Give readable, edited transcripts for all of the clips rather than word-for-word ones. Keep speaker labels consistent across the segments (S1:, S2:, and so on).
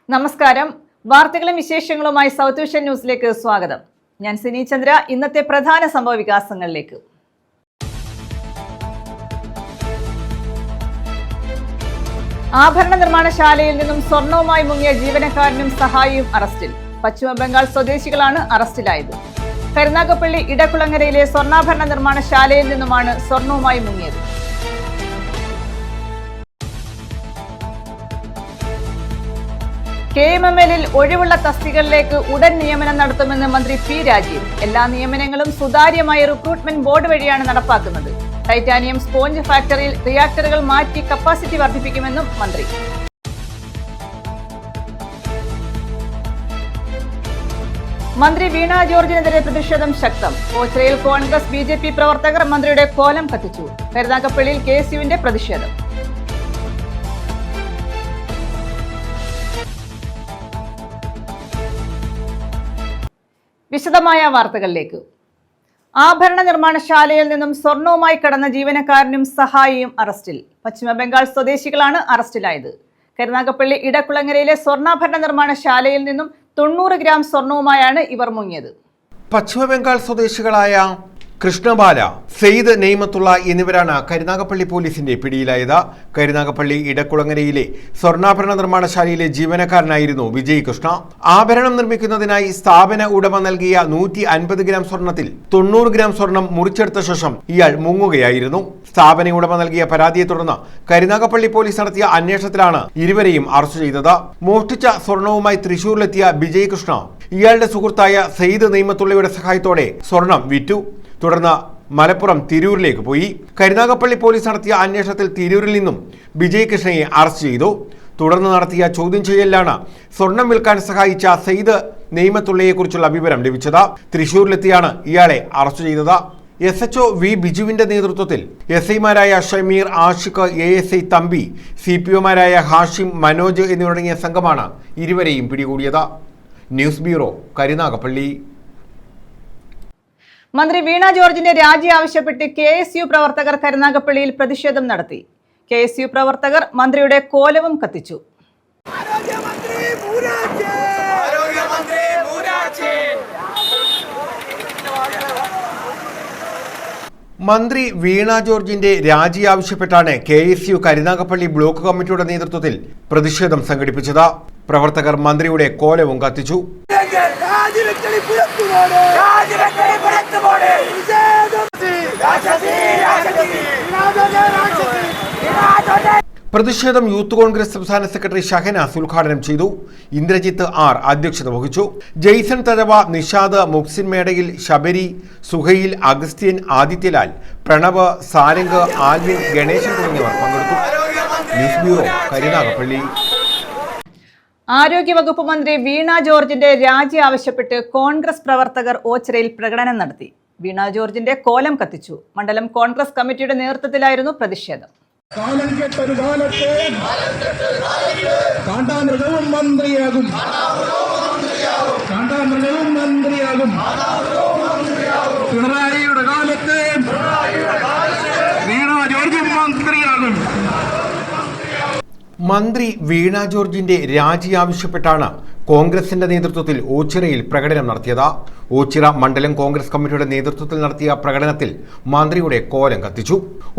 S1: നമസ്കാരം. വാർത്തകളും വിശേഷങ്ങളുമായി സൗത്ത് വിഷൻ ന്യൂസിലേക്ക് സ്വാഗതം. ഞാൻ സിനി ചന്ദ്ര. ഇന്നത്തെ പ്രധാന സംഭവ വികാസങ്ങളിലേക്ക്. ആഭരണ നിർമ്മാണശാലയിൽ നിന്നും സ്വർണവുമായി മുങ്ങിയ ജീവനക്കാരനും സഹായിയും അറസ്റ്റിൽ. പശ്ചിമ ബംഗാൾ സ്വദേശികളാണ് അറസ്റ്റിലായത്. കരുനാഗപ്പള്ളി ഇടക്കുളങ്ങരയിലെ സ്വർണ്ണാഭരണ നിർമ്മാണശാലയിൽ നിന്നുമാണ് സ്വർണവുമായി മുങ്ങിയത്. KMML ഒഴിവുള്ള തസ്തികകളിലേക്ക് ഉടൻ നിയമനം നടത്തുമെന്ന് മന്ത്രി പി രാജീവ്. എല്ലാ നിയമനങ്ങളും സുതാര്യമായ റിക്രൂട്ട്മെന്റ് ബോർഡ് വഴിയാണ് നടപ്പാക്കുന്നത്. ടൈറ്റാനിയം സ്പോഞ്ച് ഫാക്ടറിയിൽ റിയാക്ടറുകൾ മാറ്റി കപ്പാസിറ്റി വർദ്ധിപ്പിക്കുമെന്നും മന്ത്രി. മന്ത്രി വീണ ജോർജിനെതിരെ പ്രതിഷേധം ശക്തം. ഓച്ചിറയിൽ കോൺഗ്രസ് BJP പ്രവർത്തകർ മന്ത്രിയുടെ കോലം കത്തിച്ചു. കരുനാഗപ്പള്ളിയിൽ KSUവിന്റെ പ്രതിഷേധം. വിശദമായ വാർത്തകളിലേക്ക്. ആഭരണ നിർമ്മാണശാലയിൽ നിന്നും സ്വർണവുമായി കടന്ന ജീവനക്കാരനും സഹായിയും അറസ്റ്റിൽ. പശ്ചിമ ബംഗാൾ സ്വദേശികളാണ് അറസ്റ്റിലായത്. കരുനാഗപ്പള്ളി ഇടക്കുളങ്ങരയിലെ സ്വർണ്ണാഭരണ നിർമ്മാണശാലയിൽ നിന്നും 90 ഗ്രാം സ്വർണവുമായാണ് ഇവർ മുങ്ങിയത്.
S2: പശ്ചിമ ബംഗാൾ സ്വദേശികളായ കൃഷ്ണബാല, സെയ്ദ് നെയ്മത്തുള്ള എന്നിവരാണ് കരുനാഗപ്പള്ളി പോലീസിന്റെ പിടിയിലായത്. കരുനാഗപ്പള്ളി ഇടക്കുളങ്ങരയിലെ സ്വർണ്ണാഭരണ നിർമ്മാണശാലയിലെ ജീവനക്കാരനായിരുന്നു വിജയ് കൃഷ്ണ. ആഭരണം നിർമ്മിക്കുന്നതിനായി സ്ഥാപന ഉടമ നൽകിയ 150 ഗ്രാം സ്വർണത്തിൽ 90 ഗ്രാം സ്വർണം മുറിച്ചെടുത്ത ശേഷം ഇയാൾ മുങ്ങുകയായിരുന്നു. സ്ഥാപന ഉടമ നൽകിയ പരാതിയെ തുടർന്ന് കരുനാഗപ്പള്ളി പോലീസ് നടത്തിയ അന്വേഷണത്തിലാണ് ഇരുവരെയും അറസ്റ്റ് ചെയ്തത്. മോഷ്ടിച്ച സ്വർണവുമായി തൃശൂരിലെത്തിയ വിജയ് കൃഷ്ണ ഇയാളുടെ സുഹൃത്തായ സെയ്ദ് നെയ്മത്തുള്ളയുടെ സഹായത്തോടെ സ്വർണം വിറ്റു. തുടർന്ന് മലപ്പുറം തിരൂരിലേക്ക് പോയി. കരുനാഗപ്പള്ളി പോലീസ് നടത്തിയ അന്വേഷണത്തിൽ തിരൂരിൽ നിന്നും വിജയ് കൃഷ്ണയെ അറസ്റ്റ് ചെയ്തു. തുടർന്ന് നടത്തിയ ചോദ്യം ചെയ്യലിലാണ് സ്വർണം വിൽക്കാൻ സഹായിച്ച സെയ്ദ് നെയ്മത്തുള്ളയെക്കുറിച്ചുള്ള വിവരം ലഭിച്ചത്. തൃശൂരിലെത്തിയാണ് ഇയാളെ അറസ്റ്റ് ചെയ്തത്. SHO വി ബിജുവിന്റെ നേതൃത്വത്തിൽ SIമാരായ ഷമീർ, ആഷിഖ്, ASI തമ്പി, CPOമാരായ ഹാഷിം, മനോജ് എന്നിവരടങ്ങിയ സംഘമാണ് ഇരുവരെയും പിടികൂടിയത്. News bureau, Karunagappally.
S1: മന്ത്രി വീണ ജോർജിന്റെ രാജി ആവശ്യപ്പെട്ട് KSU പ്രവർത്തകർ കരുനാഗപ്പള്ളിയിൽ പ്രതിഷേധം നടത്തി. KSU പ്രവർത്തകർ മന്ത്രിയുടെ കോലവും കത്തിച്ചു.
S2: മന്ത്രി വീണ ജോർജിന്റെ രാജി ആവശ്യപ്പെട്ടാണ് KSU കരുനാഗപ്പള്ളി ബ്ലോക്ക് കമ്മിറ്റിയുടെ നേതൃത്വത്തിൽ പ്രതിഷേധം സംഘടിപ്പിച്ചത്. പ്രവർത്തകർ മന്ത്രിയുടെ കോലവും കത്തിച്ചു. പ്രതിഷേധം യൂത്ത് കോൺഗ്രസ് സംസ്ഥാന സെക്രട്ടറി ഷഹനാസ് ഉദ്ഘാടനം ചെയ്തു. ഇന്ദ്രജിത്ത് R അധ്യക്ഷത വഹിച്ചു. ജെയ്സൺ തഴവ, നിഷാദ്, മുക്സിൻ മേടയിൽ, ശബരി, സുഹൈൽ, അഗസ്ത്യൻ, ആദിത്യലാൽ, പ്രണവ്, സാരംഗ്, ആൽവിൻ, ഗണേശൻ തുടങ്ങിയവർ പങ്കെടുത്തു. News bureau, Karunagappally.
S1: ആരോഗ്യവകുപ്പ് മന്ത്രി വീണ ജോർജിന്റെ രാജി ആവശ്യപ്പെട്ട് കോൺഗ്രസ് പ്രവർത്തകർ ഓച്ചിറയിൽ പ്രകടനം നടത്തി. വീണ ജോർജിന്റെ കോലം കത്തിച്ചു. മണ്ഡലം കോൺഗ്രസ് കമ്മിറ്റിയുടെ നേതൃത്വത്തിലായിരുന്നു പ്രതിഷേധം.
S3: കാലം കെട്ടൊരു കാലത്ത് കാണ്ടാമൃഗവും മന്ത്രിയാകും, കാണ്ടാമൃഗവും മന്ത്രിയാകും. പിണറായിയുടെ കാലത്ത് വീണ ജോർജും മന്ത്രിയാകും.
S2: മന്ത്രി വീണ ജോർജിന്റെ രാജി ആവശ്യപ്പെട്ടാണ് കോൺഗ്രസിന്റെ നേതൃത്വത്തിൽ ഓച്ചിറയിൽ പ്രകടനം നടത്തിയത്. ഓച്ചിറ മണ്ഡലം കോൺഗ്രസ് കമ്മിറ്റിയുടെ നേതൃത്വത്തിൽ നടത്തിയ പ്രകടനത്തിൽ മന്ത്രിയുടെ കോലം കത്തിച്ചു.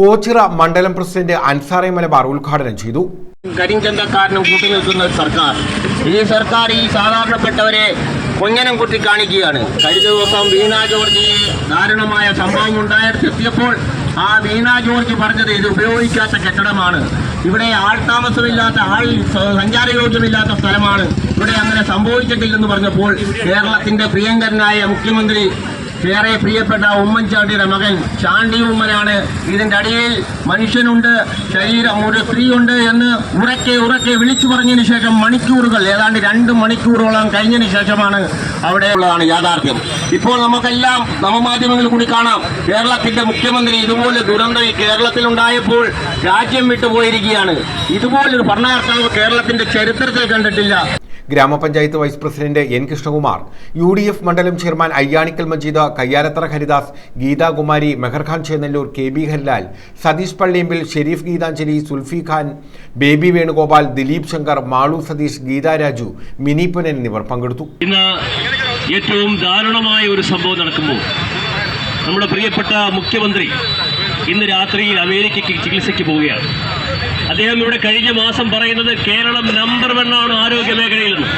S2: ഓച്ചിറ മണ്ഡലം പ്രസിഡന്റ് അൻസാറെ മലബാർ ഉദ്ഘാടനം ചെയ്തു.
S4: കരിഞ്ചന്തക്കാരനും കൂട്ടുനിൽക്കുന്ന സർക്കാർ, ഈ സർക്കാർ ഈ സാധാരണപ്പെട്ടവരെ കൊഞ്ഞനം കുത്തി കാണിക്കുകയാണ്. കഴിഞ്ഞ ദിവസം വീണ ജോർജ് ദാരുണമായ സംഭവം ഉണ്ടായെത്തിയപ്പോൾ ആ വീണ ജോർജ് പറഞ്ഞത് ഇത് ഉപയോഗിക്കാത്ത കെട്ടിടമാണ്, ഇവിടെ ആൾ താമസമില്ലാത്ത, സഞ്ചാരയോഗ്യമില്ലാത്ത സ്ഥലമാണ്, ഇവിടെ അങ്ങനെ സംഭവിച്ചിട്ടില്ലെന്ന് പറഞ്ഞപ്പോൾ കേരളത്തിന്റെ പ്രിയങ്കരനായ മുഖ്യമന്ത്രി, ഏറെ പ്രിയപ്പെട്ട ഉമ്മൻചാണ്ടിയുടെ മകൻ ചാണ്ടി ഉമ്മനാണ് ഇതിന്റെ അടിയിൽ മനുഷ്യനുണ്ട്, ശരീരം ഒരു സ്ത്രീയുണ്ട് എന്ന് ഉറക്കെ വിളിച്ചു പറഞ്ഞതിന് ശേഷം മണിക്കൂറുകൾ, ഏതാണ്ട് 2 മണിക്കൂറോളം കഴിഞ്ഞതിന് ശേഷമാണ് അവിടെ ഉള്ളതാണ് യാഥാർത്ഥ്യം. ഇപ്പോൾ നമുക്കെല്ലാം നവമാധ്യമങ്ങളിൽ കൂടി കാണാം, കേരളത്തിന്റെ മുഖ്യമന്ത്രി ഇതുപോലെ ദുരന്തം കേരളത്തിലുണ്ടായപ്പോൾ രാജ്യം വിട്ടുപോയിരിക്കുകയാണ്. ഇതുപോലൊരു ഭരണകർത്താവ് കേരളത്തിന്റെ ചരിത്രത്തിൽ കണ്ടിട്ടില്ല.
S2: ഗ്രാമപഞ്ചായത്ത് vice president N Krishnakumar, UDF മണ്ഡലം ചെയർമാൻ അയ്യാണിക്കൽ മജീദ്, കയ്യാലത്തറ ഹരിദാസ്, ഗീതാകുമാരി, മെഹർഖാൻ ചേന്നല്ലൂർ, KB ഹരിലാൽ, സതീഷ് പള്ളിയമ്പിൽ, ഷെരീഫ് ഗീതാഞ്ജലി, സുൽഫി ഖാൻ, ബേബി വേണുഗോപാൽ, ദിലീപ് ശങ്കർ, മാളു സതീഷ്, ഗീതാ രാജു, മിനി പുനൻ എന്നിവർ പങ്കെടുത്തു.
S5: ഇന്ന് ഏറ്റവും ദാരുണമായ ഒരു സംഭവം നടക്കുമ്പോൾ നമ്മുടെ പ്രിയപ്പെട്ട മുഖ്യമന്ത്രി ഇന്ന് രാത്രിയിൽ അമേരിക്കയ്ക്ക് ചികിത്സയ്ക്ക് പോവുകയാണ്. അദ്ദേഹം ഇവിടെ കഴിഞ്ഞ മാസം പറയുന്നത് കേരളം നമ്പർ 1 ആണ് ആരോഗ്യ മേഖലയിലെന്ന്.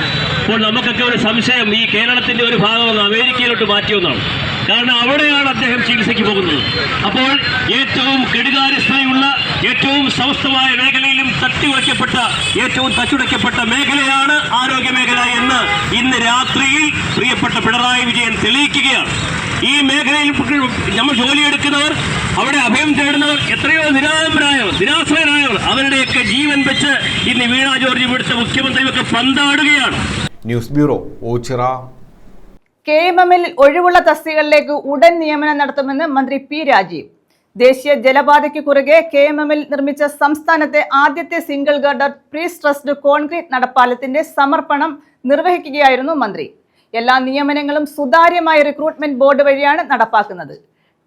S5: അപ്പോൾ നമുക്കൊക്കെ ഒരു സംശയം, ഈ കേരളത്തിന്റെ ഒരു ഭാഗം അമേരിക്കയിലോട്ട് മാറ്റിയൊന്നാണ്. കാരണം അവിടെയാണ് അദ്ദേഹം ചികിത്സയ്ക്ക് പോകുന്നത്. അപ്പോൾ ഏറ്റവും കെടുകാര്യസ്ഥതയുള്ള, ഏറ്റവും സമസ്തമായ മേഖലയിലും തട്ടിയുടയ്ക്കപ്പെട്ട, ഏറ്റവും തച്ചുടയ്ക്കപ്പെട്ട മേഖലയാണ് ആരോഗ്യ മേഖല എന്ന് ഇന്ന് രാത്രിയിൽ പ്രിയപ്പെട്ട പിണറായി വിജയൻ തെളിയിക്കുകയാണ്. ഈ മേഖലയിൽ നമ്മൾ ജോലിയെടുക്കുന്നവർ, അവിടെ അഭയം തേടുന്നവർ, എത്രയോ നിരാശ്രയരായവർ, അവരുടെയൊക്കെ ജീവൻ വെച്ച് ഇന്ന് വീണ ജോർജ് ഇവിടുത്തെ മുഖ്യമന്ത്രിയൊക്കെ പന്താടുകയാണ്.
S2: News bureau, Ochira.
S1: KMMൽ ഒഴിവുള്ള തസ്തികകളിലേക്ക് ഉടൻ നിയമനം നടത്തുമെന്ന് മന്ത്രി P. രാജീവ്. ദേശീയ ജലപാതയ്ക്ക് കുറുകെ KMMൽ നിർമ്മിച്ച സംസ്ഥാനത്തെ ആദ്യത്തെ single girder prestressed concrete നടപ്പാലത്തിന്റെ സമർപ്പണം നിർവഹിക്കുകയായിരുന്നു മന്ത്രി. എല്ലാ നിയമനങ്ങളും സുതാര്യമായ റിക്രൂട്ട്മെന്റ് ബോർഡ് വഴിയാണ് നടപ്പാക്കുന്നത്.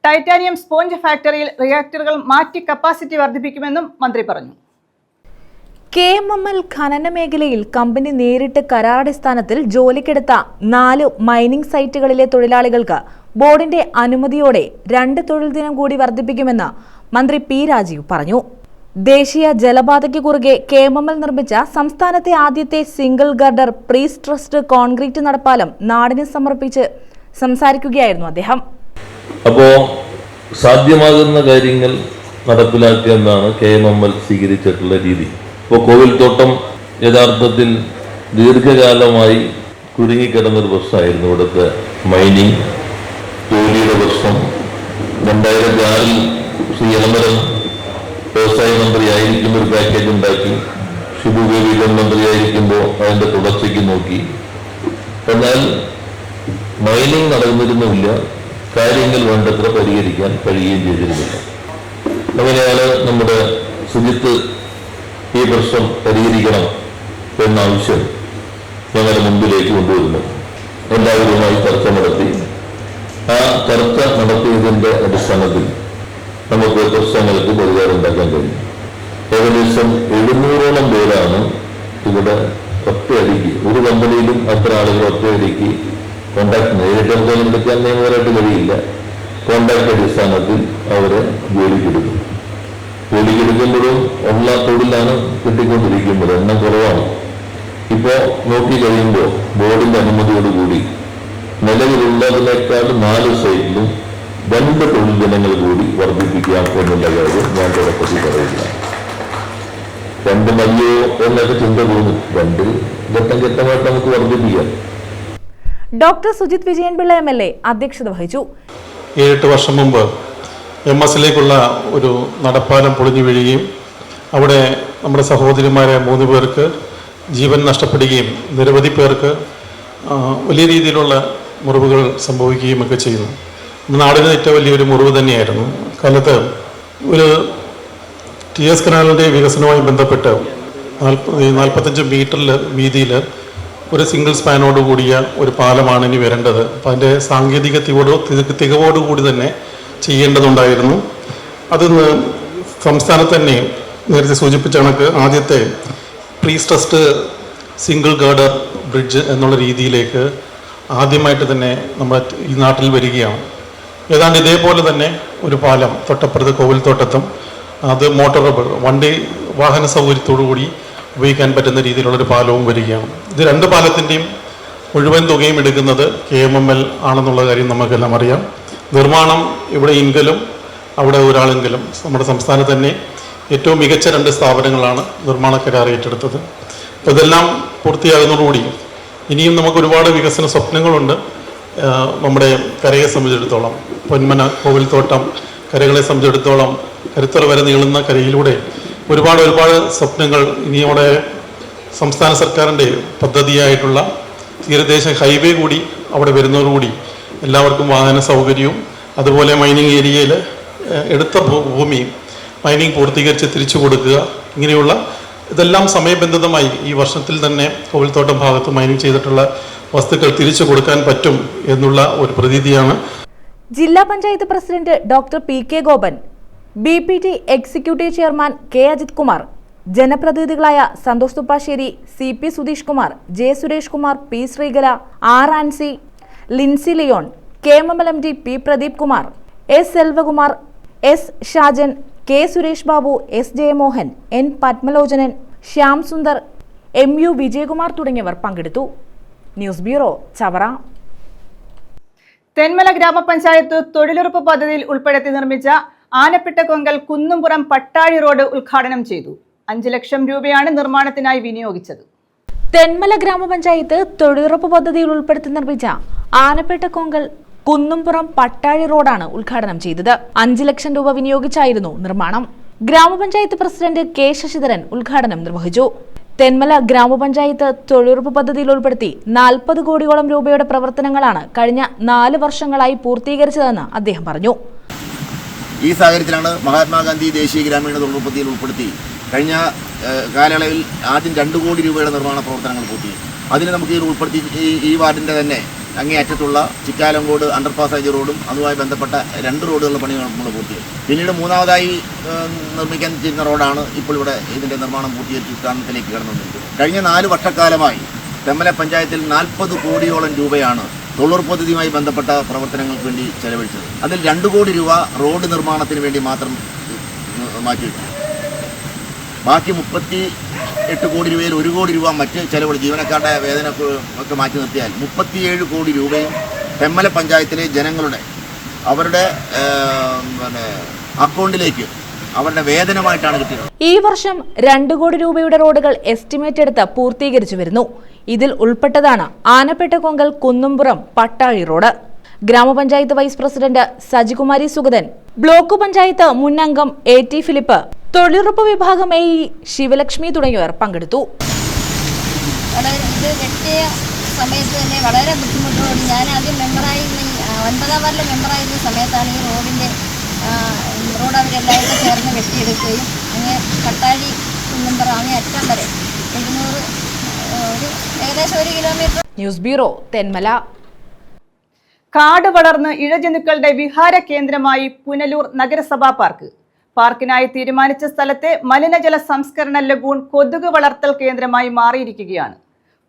S1: ടൈറ്റാനിയം സ്പോഞ്ച് ഫാക്ടറിയിൽ റിയാക്ടറുകൾ മാറ്റി കപ്പാസിറ്റി വർദ്ധിപ്പിക്കുമെന്നും മന്ത്രി പറഞ്ഞു.
S6: KMML ഖനന മേഖലയിൽ കമ്പനി നേരിട്ട് കരാറടിസ്ഥാനത്തിൽ ജോലിക്കെടുത്ത 4 മൈനിംഗ് സൈറ്റുകളിലെ തൊഴിലാളികൾക്ക് ബോർഡിന്റെ അനുമതിയോടെ 2 തൊഴിൽ ദിനം കൂടി വർദ്ധിപ്പിക്കുമെന്ന് മന്ത്രി P. രാജീവ് പറഞ്ഞു. ദേശീയ ജലപാതയ്ക്ക് കുറുകെ KMML നിർമ്മിച്ച സംസ്ഥാനത്തെ ആദ്യത്തെ single girder prestressed concrete നടപ്പാലം നാടിന് സമർപ്പിച്ച് സംസാരിക്കുകയായിരുന്നു അദ്ദേഹം.
S7: അപ്പോൾ സാധ്യമാകുന്ന കാര്യങ്ങൾ നടപ്പിലാക്കുക എന്നാണ് KMML സ്വീകരിച്ചിട്ടുള്ള രീതി. ഇപ്പോൾ കോവിൽത്തോട്ടം യഥാർത്ഥത്തിൽ ദീർഘകാലമായി കുരുങ്ങിക്കിടന്നൊരു പ്രശ്നമായിരുന്നു. ഇവിടുത്തെ മൈനിങ് ജോലിയുടെ പ്രശ്നം 2006 ശ്രീ എളമരം വ്യവസായ മന്ത്രിയായിരിക്കുമ്പോൾ ഒരു പാക്കേജ് ഉണ്ടാക്കി. ഷിബു ബേബി മന്ത്രിയായിരിക്കുമ്പോൾ അതിൻ്റെ തുടർച്ചയ്ക്ക് നോക്കി. എന്നാൽ മൈനിങ് നടന്നിരുന്നുമില്ല, കാര്യങ്ങൾ വേണ്ടത്ര പരിഹരിക്കാൻ കഴിയുകയും ചെയ്തിരുന്നില്ല. അങ്ങനെയാണ് നമ്മുടെ സുജിത്ത് ഈ പ്രശ്നം പരിഹരിക്കണം എന്ന ആവശ്യം ഞങ്ങളുടെ മുമ്പിലേക്ക് കൊണ്ടുവരുന്നത്. എല്ലാവരുമായി ചർച്ച നടത്തി. ആ ചർച്ച നടത്തിയതിൻ്റെ അടിസ്ഥാനത്തിൽ നമുക്ക് പ്രശ്നങ്ങൾക്ക് പരിഹാരം ഉണ്ടാക്കാൻ കഴിയും. ഏകദേശം 700ഓളം പേരാണ് ഇവിടെ ഒറ്റയടിക്ക്, ഒരു കമ്പനിയിലും അത്ര ആളുകൾ ഒറ്റയടിക്ക് കോൺട്രാക്ട് നേരിട്ട് എടുക്കാൻ നിയമപരമായിട്ട് കഴിയില്ല. കോൺട്രാക്ട് അടിസ്ഥാനത്തിൽ അവരെ ജോലിക്കെടുക്കും. ജോലിക്കെടുക്കുമ്പോഴും ഉള്ള തൊഴിലാണ് കിട്ടിക്കൊണ്ടിരിക്കുന്നത്, എണ്ണം കുറവാണ്. ഇപ്പോൾ നോക്കി കഴിയുമ്പോൾ ബോർഡിന്റെ അനുമതിയോടുകൂടി നിലവിലുള്ളതിനേക്കാൾ 4 സൈറ്റിലും 2 തൊഴിൽ ദിനങ്ങൾ കൂടി വർദ്ധിപ്പിക്കാം എന്നുള്ള കാര്യം ഞാൻ തുടക്കത്തിൽ പറയില്ല. 2 മതിയോ എന്നൊക്കെ ചിന്ത തോന്നും. 2 ഘട്ടം ഘട്ടമായിട്ട് നമുക്ക് വർദ്ധിപ്പിക്കാം.
S6: ഡോക്ടർ സുജിത് വിജയൻപിള്ള MLA അധ്യക്ഷത വഹിച്ചു.
S8: 7-8 വർഷം മുമ്പ് MS-ലേക്കുള്ള ഒരു നടപ്പാലം പൊളിഞ്ഞു വീഴുകയും അവിടെ നമ്മുടെ സഹോദരിമാരെ 3 പേർക്ക് ജീവൻ നഷ്ടപ്പെടുകയും നിരവധി പേർക്ക് വലിയ രീതിയിലുള്ള മുറിവുകൾ സംഭവിക്കുകയും ഒക്കെ ചെയ്യുന്നു. നാടിന് ഏറ്റവും വലിയൊരു മുറിവ് തന്നെയായിരുന്നു. കാലത്ത് ഒരു TS കനാലിൻ്റെ വികസനവുമായി ബന്ധപ്പെട്ട് 45 മീറ്ററിൽ വീതിയിൽ ഒരു സിംഗിൾ സ്പാനോട് കൂടിയ ഒരു പാലമാണ് ഇനി വരേണ്ടത്. അപ്പം അതിൻ്റെ സാങ്കേതിക തികവോടുകൂടി തന്നെ ചെയ്യേണ്ടതുണ്ടായിരുന്നു. അതിന്ന് സംസ്ഥാനത്ത് തന്നെ നേരത്തെ സൂചിപ്പിച്ച കണക്ക് ആദ്യത്തെ pre stressed single girder bridge എന്നുള്ള രീതിയിലേക്ക് ആദ്യമായിട്ട് തന്നെ നമ്മുടെ ഈ നാട്ടിൽ വരികയാണ്. ഏതാണ്ട് ഇതേപോലെ തന്നെ ഒരു പാലം തൊട്ടപ്പുറത്ത് കോവിൽത്തോട്ടത്തും, അത് മോട്ടോറബിൾ വണ്ടി വാഹന സൗകര്യത്തോടു കൂടി ഉപയോഗിക്കാൻ പറ്റുന്ന രീതിയിലുള്ളൊരു പാലവും വരികയാണ്. ഇത് 2 പാലത്തിൻ്റെയും മുഴുവൻ തുകയും എടുക്കുന്നത് KMML ആണെന്നുള്ള കാര്യം നമുക്കെല്ലാം അറിയാം. നിർമ്മാണം ഇവിടെ എങ്കിലും അവിടെ ഒരാളെങ്കിലും നമ്മുടെ സംസ്ഥാനത്ത് തന്നെ ഏറ്റവും മികച്ച 2 സ്ഥാപനങ്ങളാണ് നിർമ്മാണ കരാർ ഏറ്റെടുത്തത്. അപ്പോൾ ഇതെല്ലാം പൂർത്തിയാകുന്നതോടുകൂടി ഇനിയും നമുക്ക് ഒരുപാട് വികസന സ്വപ്നങ്ങളുണ്ട്. നമ്മുടെ കരയെ സംബന്ധിച്ചിടത്തോളം പൊന്മന കോവിൽത്തോട്ടം കരകളെ സംബന്ധിച്ചിടത്തോളം കരുത്തറ വരെ നീളുന്ന കരയിലൂടെ ഒരുപാട് സ്വപ്നങ്ങൾ ഇനി നമ്മുടെ സംസ്ഥാന സർക്കാരിൻ്റെ പദ്ധതിയായിട്ടുള്ള തീരദേശ ഹൈവേ കൂടി അവിടെ വരുന്നതോടുകൂടി എല്ലാവർക്കും വാഹന സൗകര്യവും അതുപോലെ മൈനിങ് ഏരിയയിൽ എടുത്ത ഭൂമി മൈനിങ് പൂർത്തീകരിച്ച് തിരിച്ചു കൊടുക്കുക, ഇങ്ങനെയുള്ള ഇതെല്ലാം സമയബന്ധിതമായി ഈ വർഷത്തിൽ തന്നെ കോവിൽത്തോട്ടം ഭാഗത്ത് മൈനിങ് ചെയ്തിട്ടുള്ള വസ്തുക്കൾ തിരിച്ചു കൊടുക്കാൻ പറ്റും എന്നുള്ള ഒരു പ്രതീതിയാണ്.
S6: ജില്ലാ panchayat president doctor P K Gopan, BPT executive chairman K Ajith Kumar, ജനപ്രതിനിധികളായ Santhosh Thuppassery, CP Sudheesh Kumar, J Suresh Kumar, P Sreekala, R Ancy, Lincy Leon, KMMLMD P Pradeep Kumar, S Selvakumar, S Shajan, K Suresh Babu, S Jayamohan, N Padmalochanan, Shyam Sundar, MU Vijayakumar തുടങ്ങിയവർ പങ്കെടുത്തു. News bureau, Chavara.
S1: തെന്മല ഗ്രാമപഞ്ചായത്ത് തൊഴിലുറപ്പ് പദ്ധതിയിൽ ഉൾപ്പെടുത്തി നിർമ്മിച്ച ആനപ്പിട്ടക്കൊങ്കൽ കുന്നുംപുറം പട്ടാഴി റോഡ് ഉദ്ഘാടനം ചെയ്തു. 5 ലക്ഷം രൂപയാണ് നിർമ്മാണത്തിനായി വിനിയോഗിച്ചത്.
S6: തെന്മല ഗ്രാമപഞ്ചായത്ത് തൊഴിലുറപ്പ് പദ്ധതിയിൽ ഉൾപ്പെടുത്തി നിർമ്മിച്ച ആനപ്പിട്ടക്കൊങ്കൽ കുന്നുംപുറം പട്ടാഴി റോഡാണ് ഉദ്ഘാടനം ചെയ്തത്. 5 ലക്ഷം രൂപ വിനിയോഗിച്ചായിരുന്നു നിർമ്മാണം. ഗ്രാമപഞ്ചായത്ത് പ്രസിഡന്റ് K ശശിധരൻ ഉദ്ഘാടനം നിർവഹിച്ചു. തെന്മല ഗ്രാമപഞ്ചായത്ത് തൊഴിലുറപ്പ് പദ്ധതിയിൽ ഉൾപ്പെടുത്തി 40 കോടിയോളം രൂപയുടെ പ്രവർത്തനങ്ങളാണ് കഴിഞ്ഞ 4 വർഷങ്ങളായി പൂർത്തീകരിച്ചതെന്ന് അദ്ദേഹം പറഞ്ഞു.
S9: ഈ സാഹചര്യത്തിലാണ് മഹാത്മാഗാന്ധി ദേശീയ ഗ്രാമീണ തൊഴിലുറപ്പ് പദ്ധതിയിൽ ഉൾപ്പെടുത്തി കഴിഞ്ഞ കാലയളവിൽ ആദ്യം 2 കോടി രൂപയുടെ നിർമ്മാണ പ്രവർത്തനങ്ങൾ പൂർത്തി. അതിന് നമുക്ക് ഇതിൽ ഉൾപ്പെടുത്തി ഈ വാർഡിൻ്റെ തന്നെ അങ്ങേയറ്റത്തുള്ള ചിക്കാലങ്കോട് അണ്ടർപാസേജ് റോഡും അതുമായി ബന്ധപ്പെട്ട 2 റോഡുകളുടെ പണി നമ്മൾ പൂർത്തിയായി. പിന്നീട് മൂന്നാമതായി നിർമ്മിക്കാൻ ചെയ്യുന്ന റോഡാണ് ഇപ്പോൾ ഇവിടെ ഇതിൻ്റെ നിർമ്മാണം പൂർത്തീകരിച്ച് ഉദ്ഘാടനത്തിലേക്ക് കടന്നത്. കഴിഞ്ഞ 4 വർഷക്കാലമായി തെന്മല പഞ്ചായത്തിൽ 40 കോടിയോളം രൂപയാണ് തൊഴിലുറപ്പ് പദ്ധതിയുമായി ബന്ധപ്പെട്ട പ്രവർത്തനങ്ങൾക്ക് വേണ്ടി ചെലവഴിച്ചത്. അതിൽ 2 കോടി രൂപ റോഡ് നിർമ്മാണത്തിന് വേണ്ടി മാത്രം മാറ്റിവെച്ചു. ബാക്കി 38 കോടി രൂപയിൽ 1 കോടി രൂപ മറ്റ് ചെലവുകൾ ജീവനക്കാരുടെ വേതന ഒക്കെ മാറ്റി നിർത്തിയാൽ 37 കോടി രൂപയും തെന്മല പഞ്ചായത്തിലെ ജനങ്ങളുടെ അവരുടെ അക്കൗണ്ടിലേക്ക് അവരുടെ വേതനമായിട്ടാണ് കിട്ടിയത്.
S6: ഈ വർഷം 2 കോടി രൂപയുടെ റോഡുകൾ എസ്റ്റിമേറ്റ് എടുത്ത് പൂർത്തീകരിച്ചു വരുന്നു. ഇതിൽ ഉൾപ്പെട്ടതാണ് ആനപ്പിട്ടക്കൊങ്കൽ കുന്നുംപുറം പട്ടാഴി റോഡ്. ഗ്രാമപഞ്ചായത്ത് vice president Sajikumari Sugathan, block panchayat മുൻ അംഗം AT ഫിലിപ്പ്, തൊഴിലുറപ്പ് വിഭാഗം AE ശിവലക്ഷ്മി തുടങ്ങിയവർ പങ്കെടുത്തു.
S10: ഇത് വെട്ടിയ സമയത്ത് തന്നെ വളരെ ബുദ്ധിമുട്ടോട് ഞാൻ ആദ്യം മെമ്പറായിരുന്ന 9ാം വാർഡിലെ മെമ്പറായിരുന്ന സമയത്താണ് ഈ റോഡ് അവരെല്ലാവരും ചേർന്ന് വെട്ടിയെടുക്കുകയും അങ്ങ് പട്ടാഴി കുന്നുംപുറം അങ്ങേ അറ്റം വരെ 200 ഏകദേശം 1 കിലോമീറ്റർ.
S6: News bureau, Thenmala.
S1: കാട് വളർന്ന് ഇഴജന്തുക്കളുടെ വിഹാര കേന്ദ്രമായി പുനലൂർ നഗരസഭാ പാർക്ക്. പാർക്കിനായി തീരുമാനിച്ച സ്ഥലത്തെ മലിനജല സംസ്കരണ ലഗൂൺ കൊതുക് വളർത്തൽ കേന്ദ്രമായി മാറിയിരിക്കുകയാണ്.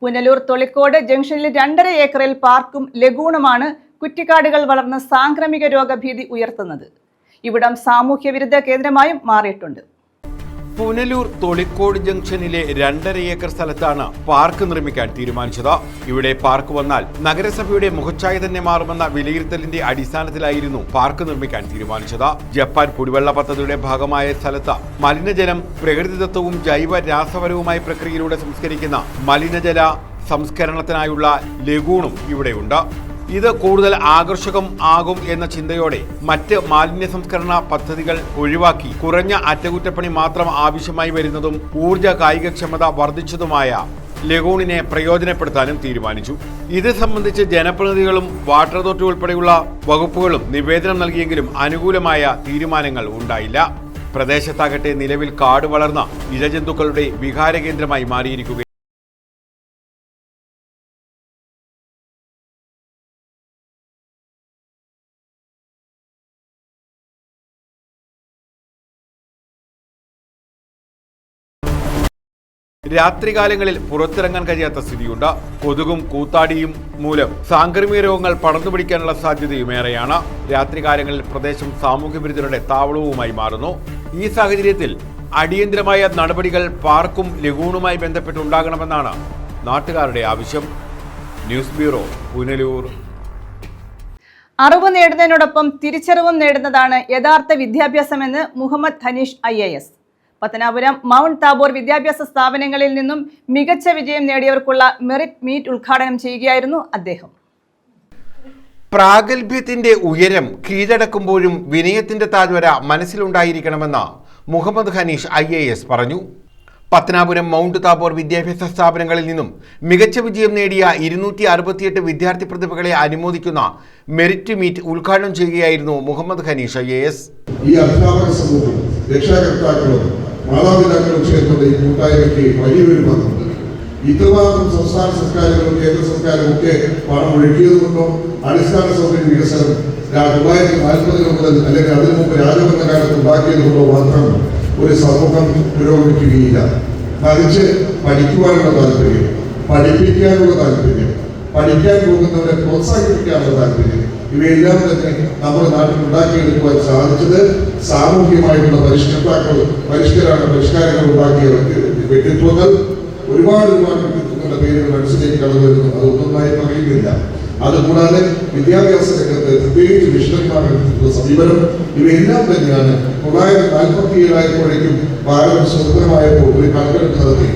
S1: പുനലൂർ തൊളിക്കോട് ജംഗ്ഷനിൽ 2.5 ഏക്കറിൽ പാർക്കും ലഗൂണുമാണ് കുറ്റിക്കാടുകൾ വളർന്ന് സാംക്രമിക രോഗഭീതി ഉയർത്തുന്നത്. ഇവിടം സാമൂഹ്യ വിരുദ്ധ കേന്ദ്രമായും മാറിയിട്ടുണ്ട്.
S2: പുനലൂർ തൊളിക്കോട് ജംഗ്ഷനിലെ 2.5 ഏക്കർ സ്ഥലത്താണ് പാർക്ക് നിർമ്മിക്കാൻ തീരുമാനിച്ചത്. ഇവിടെ പാർക്ക് വന്നാൽ നഗരസഭയുടെ മുഖച്ഛായ തന്നെ മാറുമെന്ന വിലയിരുത്തലിന്റെ അടിസ്ഥാനത്തിലായിരുന്നു പാർക്ക് നിർമ്മിക്കാൻ തീരുമാനിച്ചത്. ജപ്പാൻ കുടിവെള്ള പദ്ധതിയുടെ ഭാഗമായ സ്ഥലത്ത് മലിനജലം പ്രകൃതിദത്തവും ജൈവ രാസപരവുമായ പ്രക്രിയയിലൂടെ സംസ്കരിക്കുന്ന മലിനജല സംസ്കരണത്തിനായുള്ള ലഗൂണും ഇവിടെയുണ്ട്. ഇത് കൂടുതൽ ആകർഷകം ആകും എന്ന ചിന്തയോടെ മറ്റ് മാലിന്യ സംസ്കരണ പദ്ധതികൾ ഒഴിവാക്കി കുറഞ്ഞ അറ്റകുറ്റപ്പണി മാത്രം ആവശ്യമായി വരുന്നതും ഊർജ കായികക്ഷമത വർദ്ധിച്ചതുമായ ലഗൂണിനെ പ്രയോജനപ്പെടുത്താനും തീരുമാനിച്ചു. ഇത് സംബന്ധിച്ച് ജനപ്രതിനിധികളും വാട്ടർ അതോറിറ്റി ഉൾപ്പെടെയുള്ള വകുപ്പുകളും നിവേദനം നൽകിയെങ്കിലും അനുകൂലമായ തീരുമാനങ്ങൾ ഉണ്ടായില്ല. പ്രദേശത്താകട്ടെ നിലവിൽ കാട് വളർന്ന ഇഴജന്തുക്കളുടെ വിഹാര കേന്ദ്രമായി മാറിയിരിക്കുകയാണ്. രാത്രികാലങ്ങളിൽ പുറത്തിറങ്ങാൻ കഴിയാത്ത സ്ഥിതിയുണ്ട്. കൊതുകും കൂത്താടിയും മൂലം സാംക്രമിക രോഗങ്ങൾ പടർന്നു പിടിക്കാനുള്ള സാധ്യതയുമേറെയാണ്. രാത്രികാലങ്ങളിൽ പ്രദേശം സാമൂഹ്യ വിരുദ്ധരുടെ താവളവുമായി മാറുന്നു. ഈ സാഹചര്യത്തിൽ അടിയന്തരമായ നടപടികൾ പാർക്കും ലഗൂണുമായി ബന്ധപ്പെട്ടുണ്ടാകണമെന്നാണ് നാട്ടുകാരുടെ ആവശ്യം. News bureau, Punalur.
S1: അറിവ് നേടുന്നതിനോടൊപ്പം തിരിച്ചറിവും നേടുന്നതാണ് യഥാർത്ഥ വിദ്യാഭ്യാസമെന്ന് Muhammad Hanish IAS. Pathanapuram Mount Tabor വിദ്യാഭ്യാസ സ്ഥാപനങ്ങളിൽ നിന്നും മികച്ച വിജയം നേടിയവർക്കുള്ള മെറിറ്റ് മീറ്റ് ഉദ്ഘാടനം ചെയ്യുകയായിരുന്നു അദ്ദേഹം.
S2: പ്രാഗൽഭ്യത്തിന്റെ ഉയരം കീഴടക്കുമ്പോഴും വിനയത്തിന്റെ താഴ്വര മനസ്സിലുണ്ടായിരിക്കണമെന്ന് മുഹമ്മദ് ഹനീഷ് IAS പറഞ്ഞു. പത്തനാപുരം മൗണ്ട് താബോർ വിദ്യാഭ്യാസ സ്ഥാപനങ്ങളിൽ നിന്നും മികച്ച വിജയം നേടിയ 268 വിദ്യാർത്ഥി പ്രതിഭകളെ അനുമോദിക്കുന്ന മെറിറ്റ് മീറ്റ് ഉദ്ഘാടനം ചെയ്യുകയായിരുന്നു മുഹമ്മദ് ഹനീഷ് IAS.
S11: ഈ അധ്യാപക സമൂഹം, രക്ഷാകർത്താക്കളും
S3: മാതാപിതാക്കളും ചേർന്നുള്ള ഈ കൂട്ടായ്മയ്ക്ക് വലിയൊരു പങ്കുണ്ട്. ഇത്രമാത്രം സംസ്ഥാന സർക്കാരുകളും കേന്ദ്ര സർക്കാരും ഒക്കെ പണം ഒഴുക്കിയതുകൊണ്ടോ അടിസ്ഥാന സൗകര്യ വികസനം 1940 മുതൽ അല്ലെങ്കിൽ അതിനു മുമ്പ് രാജഭരണകാലത്ത് ഉണ്ടാക്കിയതുകൊണ്ടോ മാത്രം ഒരു സമൂഹം പുരോഗമിക്കുകയില്ല. മറിച്ച് പഠിക്കുവാനുള്ള താല്പര്യം, പഠിപ്പിക്കാനുള്ള താല്പര്യം, പഠിക്കാൻ പോകുന്നവരെ പ്രോത്സാഹിപ്പിക്കാനുള്ള താല്പര്യം, ഇവയെല്ലാം തന്നെ നമ്മുടെ നാട്ടിൽ ഉണ്ടാക്കിയെടുക്കുവാൻ സാധിച്ചത് സാമൂഹികമായിട്ടുള്ള പരിഷ്കാരങ്ങൾ ഉണ്ടാക്കിയ വ്യക്തിത്വങ്ങൾ ഒരുപാട് വ്യക്തിത്വങ്ങളുടെ പേരുകൾ മനസ്സിലേക്ക് കടന്നു വരുന്നു. അതൊന്നൊന്നായി പറയുന്നില്ല. അതുകൂടാതെ വിദ്യാഭ്യാസ രംഗത്ത് പ്രത്യേകിച്ച് മിഷണറിമാരുടെ സമീപനം ഇവയെല്ലാം തന്നെയാണ് 1947 ആയപ്പോഴേക്കും ഭാരതം സ്വതന്ത്രമായപ്പോൾ ഒരു കണക്കെടുപ്പ് നടത്തി.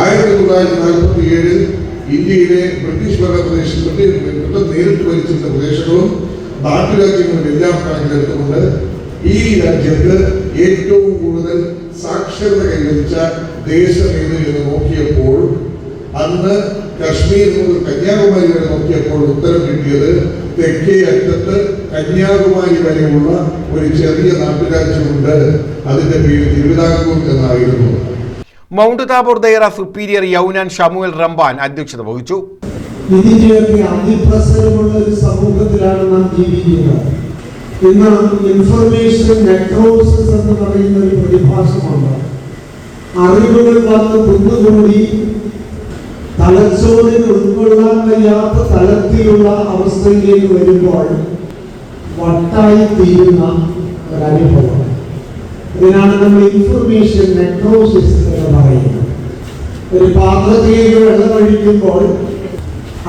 S3: 1947 ഇന്ത്യയിലെ ബ്രിട്ടീഷ് ഭരണപ്രദേശം ബ്രിട്ടൻ നേരിട്ട് ഭരിച്ചിരുന്ന പ്രദേശങ്ങളും നാട്ടുരാജ്യങ്ങളും എല്ലാം കണക്കിലെടുത്തുകൊണ്ട് ഈ രാജ്യത്ത് ഏറ്റവും കൂടുതൽ സാക്ഷരത കൈവരിച്ച ദേശം ഏത് എന്ന് നോക്കിയപ്പോൾ അന്ന് കശ്മീർ മുതൽ കന്യാകുമാരി വരെ നോക്കിയപ്പോൾ ഉത്തരം കിട്ടിയത് തെക്കേ അറ്റത്ത് കന്യാകുമാരി വരെയുള്ള ഒരു ചെറിയ നാട്ടുരാജ്യമുണ്ട്. അതിന്റെ പേര് തിരുവിതാംകൂർ എന്നായിരുന്നു.
S2: Mount Tabor Deira superior യൗനാൻ Samuel Ramban അധ്യക്ഷത വഹിച്ചു.
S11: ഇതിന്റെയൊക്കെ അതിപ്രസരമുള്ള ഒരു സമൂഹത്തിലാണ് നാം ജീവിക്കുന്നത്. ഇന്ന് ഇൻഫർമേഷൻ നെക്രോസിസ് എന്ന് പറയുന്ന ഒരു പ്രതിഭാസമുണ്ട്. അറിവുകൾ വന്ന് കുന്നുകൂടി തലച്ചോറിന് ഉൾക്കൊള്ളാൻ കഴിയാത്ത തലത്തിലുള്ള അവസ്ഥയിലേക്ക് വരുമ്പോൾ വട്ടായി തീരുന്ന ഒരനുഭവം. ഇതിനാണ് നമ്മൾ ഇൻഫർമേഷൻ നെക്രോസിസ് എന്ന് പറയുന്നത്. ഒരു പാത്രത്തിലേക്ക് വെള്ളമൊഴിക്കുമ്പോൾ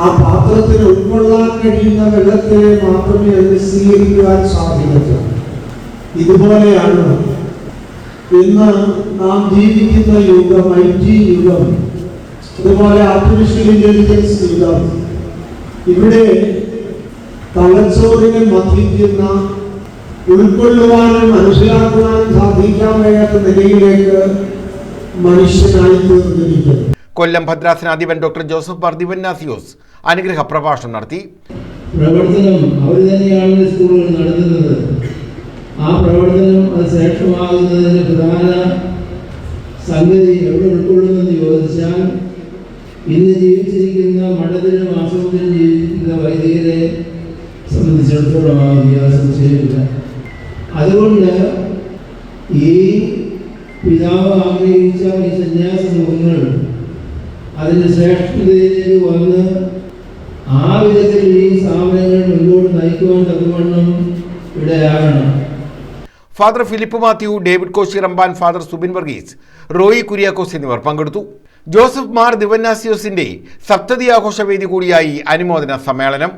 S11: ആ പാത്രത്തിന് ഉൾക്കൊള്ളാൻ കഴിയുന്ന വെള്ളത്തെ മാത്രമേ അതിന് സ്വീകരിക്കുവാൻ സാധിക്കൂ. ഇതുപോലെയാണ് ഇന്ന് നാം ജീവിക്കുന്ന യുഗം, IT യുഗം, അതുപോലെ ആർട്ടിഫിഷ്യൽ ഇന്റലിജൻസ് യുഗം. ഇവിടെ തലച്ചോറിനെ മതിക്കുന്ന, ഉൾക്കൊള്ളുവാനും മനസ്സിലാക്കുവാനും സാധിക്കാൻ കഴിയാത്ത നിലയിലേക്ക് മനുഷ്യനായി തീർന്നിരിക്കുന്നു.
S2: കൊല്ലം ഭദ്രാസനാധിപൻ ഡോക്ടർ ജോസഫ് മാർ ദിവന്നാസിയോസ് അനുഗ്രഹ പ്രഭാഷണം നടത്തി.
S12: പ്രവർത്തനം അവർ തന്നെയാണ് സ്കൂളുകൾ നടത്തുന്നത്. ആ പ്രവർത്തനം അത് ശ്രേഷ്ഠമാകുന്നതിന് പ്രധാന സംഗതി എവിടെ ഉൾക്കൊള്ളുമെന്ന് ചോദിച്ചാൽ ഇന്ന് ജീവിച്ചിരിക്കുന്ന മഠത്തിനും ആശ്രമത്തിനും ജീവിച്ചിരിക്കുന്ന വൈദികരെ സംബന്ധിച്ചിടത്തോളം സംശയമില്ല. അതുകൊണ്ട് ഈ പിതാവ് ആഗ്രഹിച്ച ഈ സന്യാസ മുഖങ്ങൾ അതിൻ്റെ ശ്രേഷ്ഠതയിലേക്ക് വന്ന് ആ വിധത്തിൽ ഈ സ്ഥാപനങ്ങൾ മുന്നോട്ട് നയിക്കുവാൻ തക്കവണ്ണം ഇടയാകണം.
S2: ഫാദർ ഫിലിപ്പ് മാത്യു, ഡേവിഡ് കോശി റംബാൻ, ഫാദർ സുബിൻ വർഗീസ്, റോയി കുര്യാക്കോസ് എന്നിവർ പങ്കെടുത്തു. ജോസഫ് മാർ ദിവന്നാസിയോസിന്റെ സപ്തതി ആഘോഷവേദി കൂടിയായി അനുമോദന സമ്മേളനം.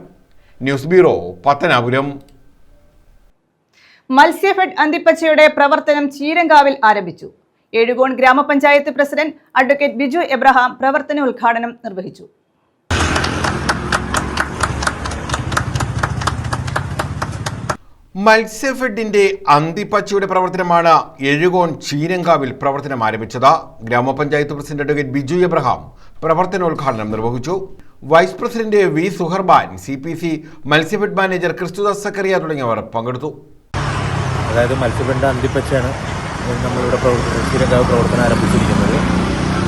S2: News bureau, Pathanapuram.
S1: മത്സ്യഫെഡ് അന്തിപ്പച്ചയുടെ പ്രവർത്തനം ചീരങ്കാവിൽ ആരംഭിച്ചു. എഴുകോൺ ഗ്രാമപഞ്ചായത്ത് പ്രസിഡന്റ് അഡ്വക്കേറ്റ് ബിജു എബ്രഹാം പ്രവർത്തന ഉദ്ഘാടനം നിർവഹിച്ചു.
S2: മത്സ്യഫെഡിന്റെ അന്തിപ്പച്ചയുടെ പ്രവർത്തനമാണ് എഴുകോൺ ചീരങ്കാവിൽ പ്രവർത്തനം ആരംഭിച്ചത്. ഗ്രാമപഞ്ചായത്ത് പ്രസിഡന്റ് അഡ്വക്കേറ്റ് ബിജു എബ്രഹാം പ്രവർത്തനോദ്ഘാടനം നിർവഹിച്ചു. Vice president V Suharban, CPC Matsyafed manager Kristhudas Zacharia തുടങ്ങിയവർ പങ്കെടുത്തു.
S13: അതായത് മത്സ്യഫെഡിന്റെ അന്തിപ്പച്ചയാണ് നമ്മളിവിടെ ചീരങ്കാവ് പ്രവർത്തനം ആരംഭിച്ചിരിക്കുന്നത്.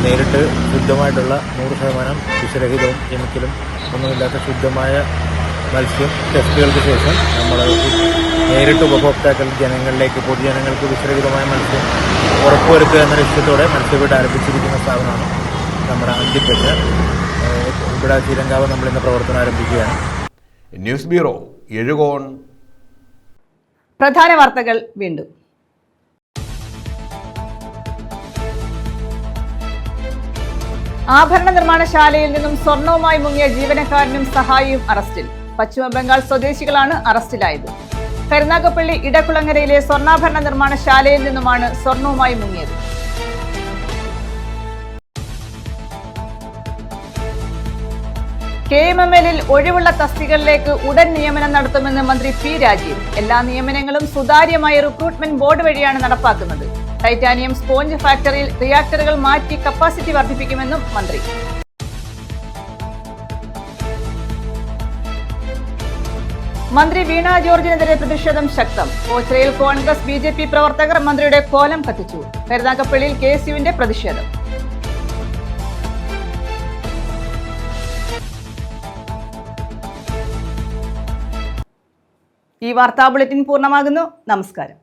S13: നേരിട്ട് ശുദ്ധമായിട്ടുള്ള 100% വിഷരഹിതവും കെമിക്കലും ഒന്നുമില്ലാത്ത ശുദ്ധമായ മത്സ്യം ടെസ്റ്റുകൾക്ക് ശേഷം നമ്മൾ നേരിട്ട് ഉപഭോക്താക്കൾ ജനങ്ങളിലേക്ക്, പൊതുജനങ്ങൾക്ക് വിഷരഹിതമായ മത്സ്യം ഉറപ്പുവരുത്തുക എന്ന ലക്ഷ്യത്തോടെ മത്സ്യഫെഡ് ആരംഭിച്ചിരിക്കുന്ന സ്ഥാപനമാണ് നമ്മുടെ അന്തിപ്പച്ച. ഇവിടെ ചീരങ്കാവ് നമ്മളിന്ന് പ്രവർത്തനം ആരംഭിക്കുകയാണ്.
S2: News bureau, Ezhukone.
S1: പ്രധാന വാർത്തകൾ വീണ്ടും. ആഭരണ നിർമ്മാണശാലയിൽ നിന്നും സ്വർണവുമായി മുങ്ങിയ ജീവനക്കാരനും സഹായിയും അറസ്റ്റിൽ. പശ്ചിമ ബംഗാൾ സ്വദേശികളാണ് അറസ്റ്റിലായത്. കരുനാഗപ്പള്ളി ഇടക്കുളങ്ങരയിലെ സ്വർണ്ണാഭരണ നിർമ്മാണശാലയിൽ നിന്നുമാണ് സ്വർണവുമായി മുങ്ങിയത്. KMML ഒഴിവുള്ള തസ്തികകളിലേക്ക് ഉടൻ നിയമനം നടത്തുമെന്ന് മന്ത്രി P. രാജീവ്. എല്ലാ നിയമനങ്ങളും സുതാര്യമായ റിക്രൂട്ട്മെന്റ് ബോർഡ് വഴിയാണ് നടപ്പാക്കുന്നത്. ടൈറ്റാനിയം സ്പോഞ്ച് ഫാക്ടറിയിൽ റിയാക്ടറുകൾ മാറ്റി കപ്പാസിറ്റി വർദ്ധിപ്പിക്കുമെന്നും മന്ത്രി. മന്ത്രി വീണ ജോർജിനെതിരെ പ്രതിഷേധം ശക്തം. ഓച്ചിറയിൽ കോൺഗ്രസ് BJP പ്രവർത്തകർ മന്ത്രിയുടെ കോലം കത്തിച്ചു. കരുനാഗപ്പള്ളിയിൽ KSUവിന്റെ പ്രതിഷേധം. ഈ വാർത്താ ബുള്ളറ്റിൻ പൂർണ്ണമാകുന്നു. നമസ്കാരം.